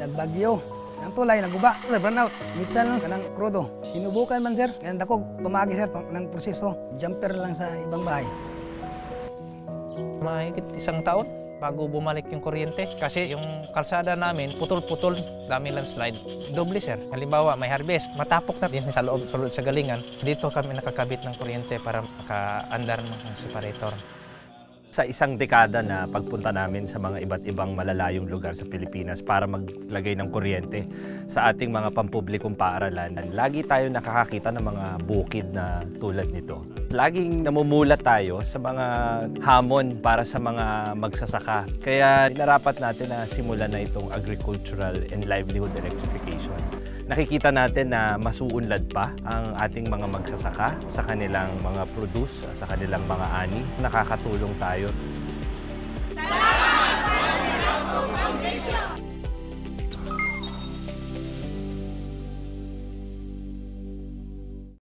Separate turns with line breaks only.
nagbagyo. Ang tulay, naguba, burnout, mitsan kanang krudo. Sinubukan man sir, kaya dakog tumagi sir ng proseso, jumper lang sa ibang bahay.
Mahigit 1 taon bago bumalik yung kuryente kasi yung kalsada namin putol-putol, dami landslide. Doble sir, halimbawa may harvest, matapok na din sa loob sa galingan. Dito kami nakakabit ng kuryente para makaandar ng separator.
Sa 1 dekada na pagpunta namin sa mga iba't ibang malalayong lugar sa Pilipinas para maglagay ng kuryente sa ating mga pampublikong paaralan, lagi tayo nakakakita ng mga bukid na tulad nito. Laging namumulat tayo sa mga hamon para sa mga magsasaka. Kaya inarapat natin na simulan na itong agricultural and livelihood electrification. Nakikita natin na masuunlad pa ang ating mga magsasaka sa kanilang mga produce, sa kanilang mga ani. Nakakatulong tayo